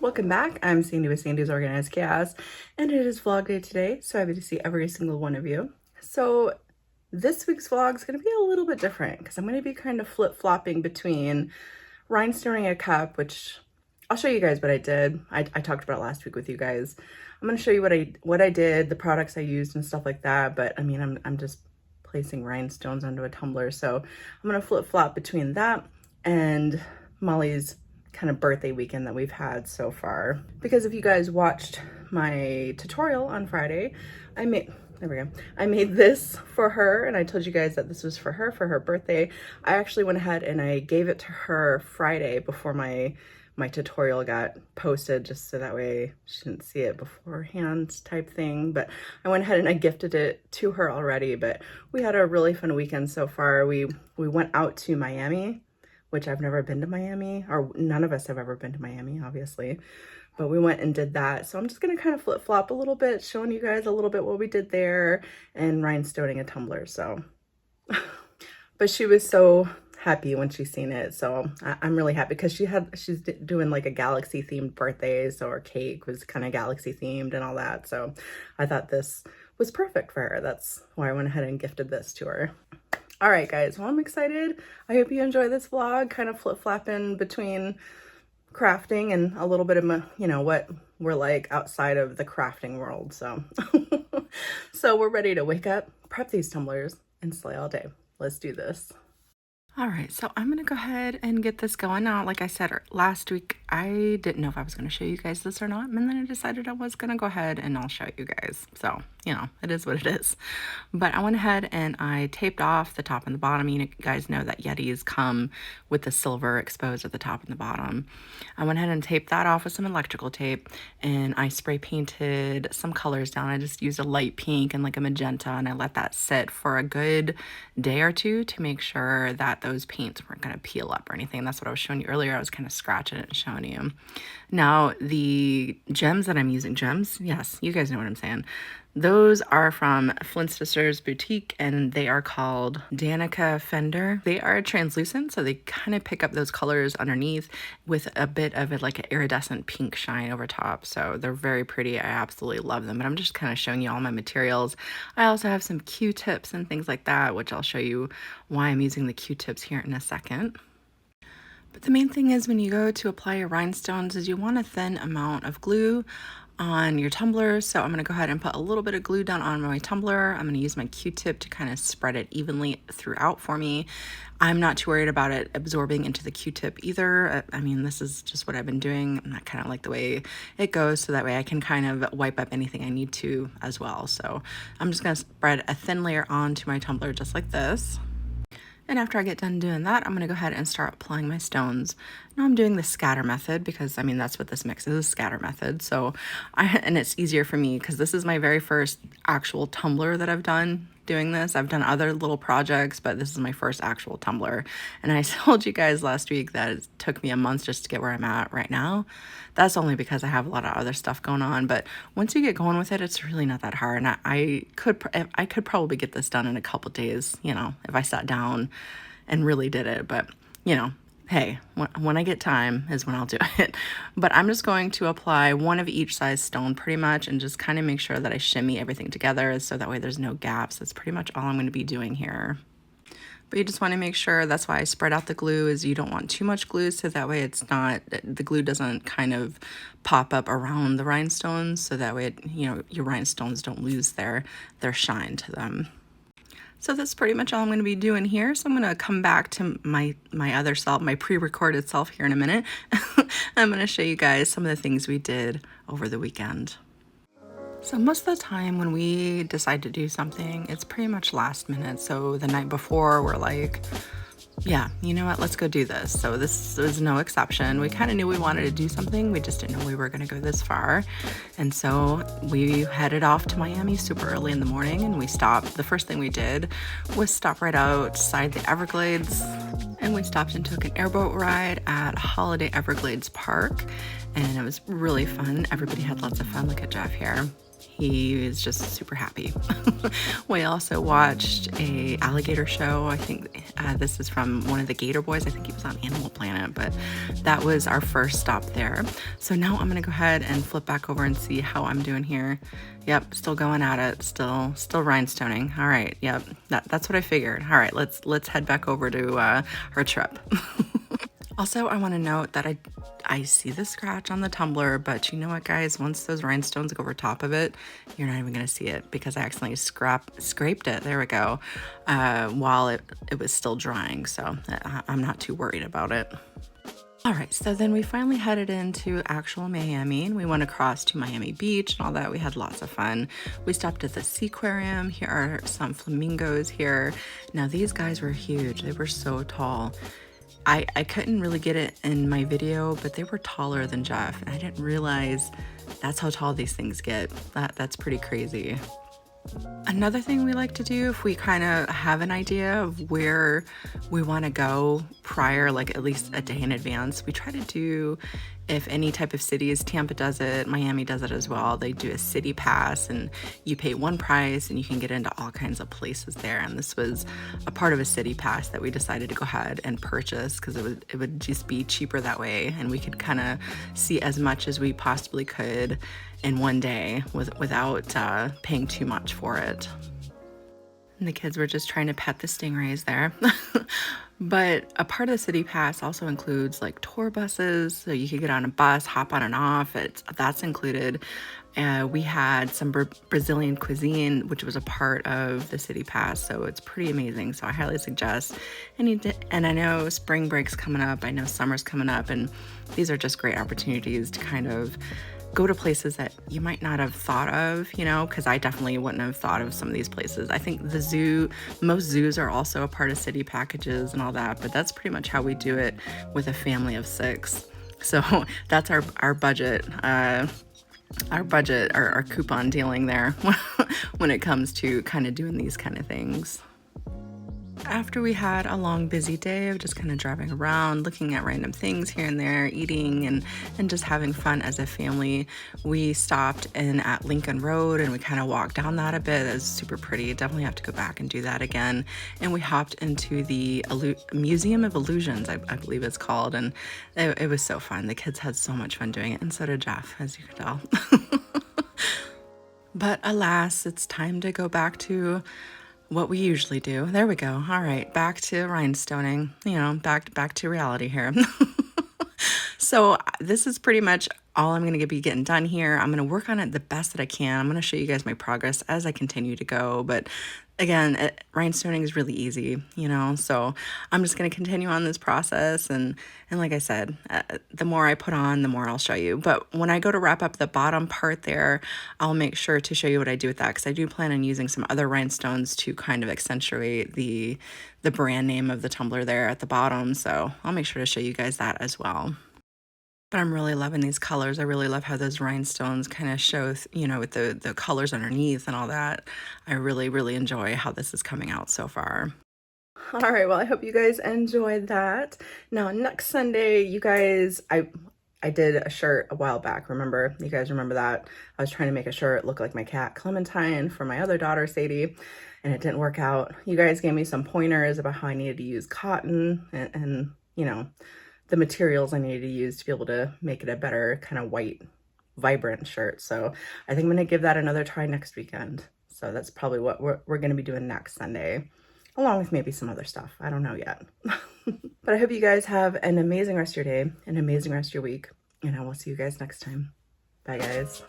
welcome back. I'm Sandy with Sandy's Organized Chaos, and it is vlog day today, so happy to see every single one of you. So this week's vlog is going to be a little bit different because I'm going to be kind of flip-flopping between rhinestoning a cup, which I'll show you guys what I did. I talked about it last week with you guys. I'm going to show you what I did, the products I used and stuff like that, but I mean, I'm just placing rhinestones onto a tumbler, so I'm going to flip-flop between that and Molly's kind of birthday weekend that we've had so far. Because if you guys watched my tutorial on Friday, I made this for her, and I told you guys that this was for her birthday. I actually went ahead and I gave it to her Friday before my tutorial got posted, just so that way she didn't see it beforehand type thing. But I went ahead and I gifted it to her already. But we had a really fun weekend so far. We went out to Miami, which I've never been to Miami, or none of us have ever been to Miami, obviously, but we went and did that. So I'm just gonna kind of flip-flop a little bit, showing you guys a little bit what we did there and rhinestoning a tumbler, so. But she was so happy when she seen it, so I'm really happy because she's doing like a galaxy themed birthday, so her cake was kind of galaxy themed and all that, so I thought this was perfect for her. That's why I went ahead and gifted this to her. All right, guys, well, I'm excited. I hope you enjoy this vlog, kind of flip-flopping between crafting and a little bit of, you know, what we're like outside of the crafting world. So, so we're ready to wake up, prep these tumblers, and slay all day. Let's do this. All right, so I'm gonna go ahead and get this going now. Like I said last week, I didn't know if I was gonna show you guys this or not, and then I decided I was gonna go ahead and I'll show you guys. So, you know, it is what it is. But I went ahead and I taped off the top and the bottom. You guys know that Yetis come with the silver exposed at the top and the bottom. I went ahead and taped that off with some electrical tape, and I spray painted some colors down. I just used a light pink and like a magenta, and I let that sit for a good day or two to make sure that those paints weren't going to peel up or anything. That's what I was showing you earlier. I was kind of scratching it and showing you. Now, the gems that I'm using, yes, you guys know what I'm saying. Those are from Flint Sisters Boutique, and they are called Danica Fender. They are translucent, so they kind of pick up those colors underneath with a bit of like an iridescent pink shine over top. So they're very pretty. I absolutely love them, but I'm just kind of showing you all my materials. I also have some Q-tips and things like that, which I'll show you why I'm using the Q-tips here in a second. But the main thing is when you go to apply your rhinestones is you want a thin amount of glue on your tumbler. So I'm going to go ahead and put a little bit of glue down on my tumbler. I'm going to use my Q-tip to kind of spread it evenly throughout for me. I'm not too worried about it absorbing into the Q-tip either. I mean, this is just what I've been doing, and I kind of like the way it goes, so that way I can kind of wipe up anything I need to as well. So I'm just going to spread a thin layer onto my tumbler just like this. And after I get done doing that, I'm going to go ahead and start applying my stones. Now I'm doing the scatter method because, I mean, that's what this mix is, scatter method. So, and it's easier for me because this is my very first actual tumbler that I've done doing this. I've done other little projects, but this is my first actual tumbler. And I told you guys last week that it took me a month just to get where I'm at right now. That's only because I have a lot of other stuff going on. But once you get going with it, it's really not that hard. And I could probably get this done in a couple days, you know, if I sat down and really did it. But, you know, hey, when I get time is when I'll do it. But I'm just going to apply one of each size stone pretty much, and just kind of make sure that I shimmy everything together so that way there's no gaps. That's pretty much all I'm going to be doing here. But you just want to make sure, that's why I spread out the glue, is you don't want too much glue, so that way it's not, the glue doesn't kind of pop up around the rhinestones, so that way, you know, your rhinestones don't lose their shine to them. So that's pretty much all I'm going to be doing here. So I'm going to come back to my other self, my pre-recorded self here in a minute. I'm going to show you guys some of the things we did over the weekend. So most of the time when we decide to do something, it's pretty much last minute. So the night before, we're like, yeah, you know what, let's go do this. So this was no exception. We kind of knew we wanted to do something. We just didn't know we were going to go this far. And so we headed off to Miami super early in the morning, and we stopped. The first thing we did was stop right outside the Everglades, and we stopped and took an airboat ride at Holiday Everglades Park. And it was really fun. Everybody had lots of fun. Look at Jeff here. he is just super happy. We also watched a alligator show. I think this is from one of the Gator Boys. I think he was on Animal Planet, but that was our first stop there. So now I'm gonna go ahead and flip back over and see how I'm doing here. Yep, still going at it, still rhinestoning. All right, yep, that's what I figured. All right, let's head back over to our trip. Also, I want to note that I see the scratch on the tumbler, but you know what, guys? Once those rhinestones go over top of it, you're not even going to see it because I accidentally scraped it. There we go. While it was still drying, so I'm not too worried about it. All right, so then we finally headed into actual Miami, and we went across to Miami Beach and all that. We had lots of fun. We stopped at the Seaquarium. Here are some flamingos here. Now, these guys were huge. They were so tall. I couldn't really get it in my video, but they were taller than Jeff, and I didn't realize that's how tall these things get. That's pretty crazy. Another thing we like to do if we kind of have an idea of where we want to go prior, like at least a day in advance, we try to do, if any type of cities, Tampa does it, Miami does it as well, they do a city pass and you pay one price and you can get into all kinds of places there. And this was a part of a city pass that we decided to go ahead and purchase because it would just be cheaper that way, and we could kind of see as much as we possibly could in one day without paying too much for it. And the kids were just trying to pet the stingrays there. But a part of the city pass also includes like tour buses, so you could get on a bus, hop on and off. That's included. We had some Brazilian cuisine, which was a part of the city pass, so it's pretty amazing. So I highly suggest. And I know spring break's coming up. I know summer's coming up, and these are just great opportunities to kind of go to places that you might not have thought of, you know, because I definitely wouldn't have thought of some of these places. I think most zoos are also a part of city packages and all that, but that's pretty much how we do it with a family of 6. So that's our budget, our coupon dealing there when it comes to kind of doing these kind of things. After we had a long, busy day of just kind of driving around, looking at random things here and there, eating and just having fun as a family, we stopped in at Lincoln Road and we kind of walked down that a bit. It was super pretty. Definitely have to go back and do that again. And we hopped into the Museum of Illusions, I believe it's called. And it was so fun. The kids had so much fun doing it. And so did Jeff, as you could tell. But alas, it's time to go back to what we usually do. There we go. All right, back to rhinestoning, you know, back to reality here. So this is pretty much all I'm going to be getting done here. I'm going to work on it the best that I can. I'm going to show you guys my progress as I continue to go. But again, rhinestoning is really easy, you know, so I'm just going to continue on this process. And like I said, the more I put on, the more I'll show you. But when I go to wrap up the bottom part there, I'll make sure to show you what I do with that, because I do plan on using some other rhinestones to kind of accentuate the brand name of the tumbler there at the bottom. So I'll make sure to show you guys that as well. But I'm really loving these colors. I really love how those rhinestones kind of show, you know, with the colors underneath and all that. I really, really enjoy how this is coming out so far. All right, well, I hope you guys enjoyed that. Now, next Sunday, you guys, I did a shirt a while back. Remember? You guys remember that? I was trying to make a shirt look like my cat Clementine for my other daughter, Sadie, and it didn't work out. You guys gave me some pointers about how I needed to use cotton and you know, the materials I needed to use to be able to make it a better kind of white, vibrant shirt. So I think I'm going to give that another try next weekend. So that's probably what we're going to be doing next Sunday, along with maybe some other stuff. I don't know yet. But I hope you guys have an amazing rest of your day, an amazing rest of your week, and I will see you guys next time. Bye, guys.